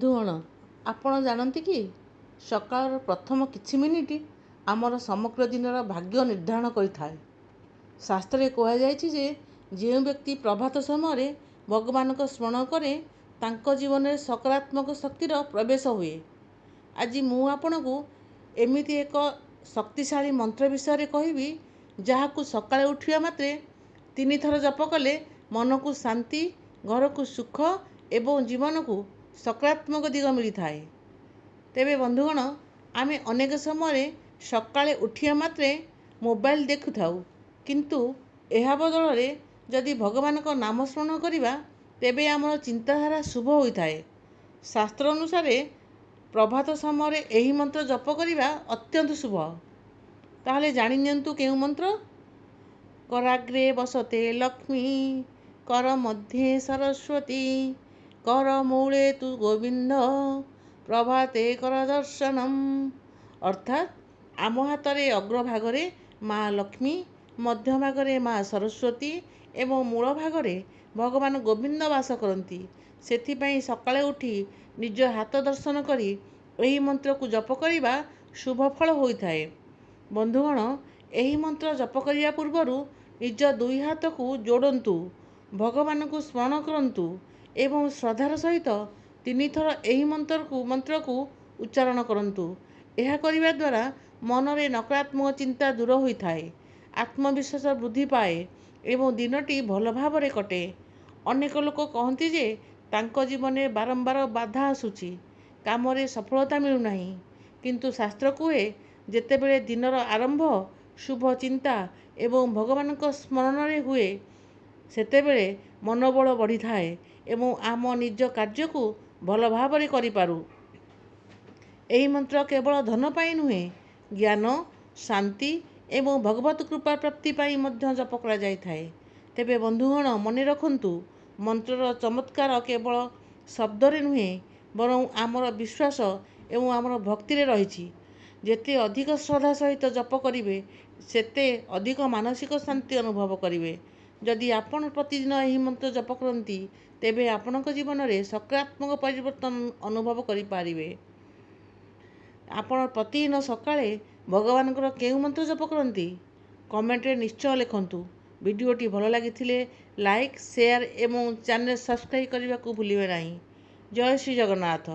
ବନ୍ଧୁଗଣ, ଆପଣ ଜାଣନ୍ତି କି ସକାଳର ପ୍ରଥମ କିଛି ମିନିଟ୍ ଆମର ସମଗ୍ର ଦିନର ଭାଗ୍ୟ ନିର୍ଦ୍ଧାରଣ କରିଥାଏ। ଶାସ୍ତ୍ରରେ କୁହାଯାଇଛି ଯେ ଯେଉଁ ବ୍ୟକ୍ତି ପ୍ରଭାତ ସମୟରେ ଭଗବାନଙ୍କ ସ୍ମରଣ କରେ ତାଙ୍କ ଜୀବନରେ ସକାରାତ୍ମକ ଶକ୍ତିର ପ୍ରବେଶ ହୁଏ। ଆଜି ମୁଁ ଆପଣଙ୍କୁ ଏମିତି ଏକ ଶକ୍ତିଶାଳୀ ମନ୍ତ୍ର ବିଷୟରେ କହିବି ଯାହାକୁ ସକାଳେ ଉଠିବା ମାତ୍ରେ 3 ଥର ଜପ କଲେ ମନକୁ ଶାନ୍ତି, ଘରକୁ ସୁଖ ଏବଂ ଜୀବନକୁ ସକାରାତ୍ମକ ଦିଗ ମିଳିଥାଏ। ତେବେ ବନ୍ଧୁଗଣ, ଆମେ ଅନେକ ସମୟରେ ସକାଳେ ଉଠିବା ମାତ୍ରେ ମୋବାଇଲ ଦେଖୁଥାଉ, କିନ୍ତୁ ଏହା ବଦଳରେ ଯଦି ଭଗବାନଙ୍କ ନାମ ସ୍ମରଣ କରିବା ତେବେ ଆମର ଚିନ୍ତାଧାରା ଶୁଭ ହୋଇଥାଏ। ଶାସ୍ତ୍ର ଅନୁସାରେ ପ୍ରଭାତ ସମୟରେ ଏହି ମନ୍ତ୍ର ଜପ କରିବା ଅତ୍ୟନ୍ତ ଶୁଭ। ତାହେଲେ ଜାଣିନିଅନ୍ତୁ କେଉଁ ମନ୍ତ୍ର? କରାଗ୍ରେ ବସତେ ଲକ୍ଷ୍ମୀ, କର ମଧ୍ୟେ ସରସ୍ୱତୀ, କର ମୂଳେ ତୁ ଗୋବିନ୍ଦ, ପ୍ରଭାତେ କର ଦର୍ଶନମ୍। ଅର୍ଥାତ୍ ଆମ ହାତରେ ଅଗ୍ରଭାଗରେ ମା ଲକ୍ଷ୍ମୀ, ମଧ୍ୟଭାଗରେ ମା ସରସ୍ୱତୀ ଏବଂ ମୂଳ ଭାଗରେ ଭଗବାନ ଗୋବିନ୍ଦ ବାସ କରନ୍ତି। ସେଥିପାଇଁ ସକାଳେ ଉଠି ନିଜ ହାତ ଦର୍ଶନ କରି ଏହି ମନ୍ତ୍ରକୁ ଜପ କରିବା ଶୁଭ ଫଳ ହୋଇଥାଏ। ବନ୍ଧୁଗଣ, ଏହି ମନ୍ତ୍ର ଜପ କରିବା ପୂର୍ବରୁ ନିଜ ଦୁଇ ହାତକୁ ଯୋଡ଼ନ୍ତୁ, ଭଗବାନଙ୍କୁ ସ୍ମରଣ କରନ୍ତୁ ଏବଂ ଶ୍ରଦ୍ଧାର ସହିତ 3 ଥର ଏହି ମନ୍ତ୍ରକୁ ଉଚ୍ଚାରଣ କରନ୍ତୁ। ଏହା କରିବା ଦ୍ୱାରା ମନରେ ନକାରାତ୍ମକ ଚିନ୍ତା ଦୂର ହୋଇଥାଏ, ଆତ୍ମବିଶ୍ୱାସ ବୃଦ୍ଧି ପାଏ ଏବଂ ଦିନଟି ଭଲ ଭାବରେ କଟେ। ଅନେକ ଲୋକ କହନ୍ତି ଯେ ତାଙ୍କ ଜୀବନରେ ବାରମ୍ବାର ବାଧା ଆସୁଛି, କାମରେ ସଫଳତା ମିଳୁନାହିଁ। କିନ୍ତୁ ଶାସ୍ତ୍ର କୁହେ ଯେତେବେଳେ ଦିନର ଆରମ୍ଭ ଶୁଭ ଚିନ୍ତା ଏବଂ ଭଗବାନଙ୍କ ସ୍ମରଣରେ ହୁଏ ସେତେବେଳେ ମନୋବଳ ବଢ଼ିଥାଏ ଏବଂ ଆମ ନିଜ କାର୍ଯ୍ୟକୁ ଭଲ ଭାବରେ କରିପାରୁ। ଏହି ମନ୍ତ୍ର କେବଳ ଧନ ପାଇଁ ନୁହେଁ, ଜ୍ଞାନ, ଶାନ୍ତି ଏବଂ ଭଗବତ କୃପା ପ୍ରାପ୍ତି ପାଇଁ ମଧ୍ୟ ଜପ କରାଯାଇଥାଏ। ତେବେ ବନ୍ଧୁଗଣ, ମନେ ରଖନ୍ତୁ, ମନ୍ତ୍ରର ଚମତ୍କାର କେବଳ ଶବ୍ଦରେ ନୁହେଁ ବରଂ ଆମର ବିଶ୍ୱାସ ଏବଂ ଆମର ଭକ୍ତିରେ ରହିଛି। ଯେତେ ଅଧିକ ଶ୍ରଦ୍ଧା ସହିତ ଜପ କରିବେ ସେତେ ଅଧିକ ମାନସିକ ଶାନ୍ତି ଅନୁଭବ କରିବେ। ଯଦି ଆପଣ ପ୍ରତିଦିନ ଏହି ମନ୍ତ୍ର ଜପ କରନ୍ତି ତେବେ ଆପଣଙ୍କ ଜୀବନରେ ସକାରାତ୍ମକ ପରିବର୍ତ୍ତନ ଅନୁଭବ କରିପାରିବେ। ଆପଣ ପ୍ରତିଦିନ ସକାଳେ ଭଗବାନଙ୍କର କେଉଁ ମନ୍ତ୍ର ଜପ କରନ୍ତି? କମେଣ୍ଟରେ ନିଶ୍ଚୟ ଲେଖନ୍ତୁ। ଭିଡ଼ିଓଟି ଭଲ ଲାଗିଥିଲେ ଲାଇକ୍, ସେୟାର ଏବଂ ଚ୍ୟାନେଲ ସବସ୍କ୍ରାଇବ୍ କରିବାକୁ ଭୁଲିବେ ନାହିଁ। ଜୟ ଶ୍ରୀ ଜଗନ୍ନାଥ।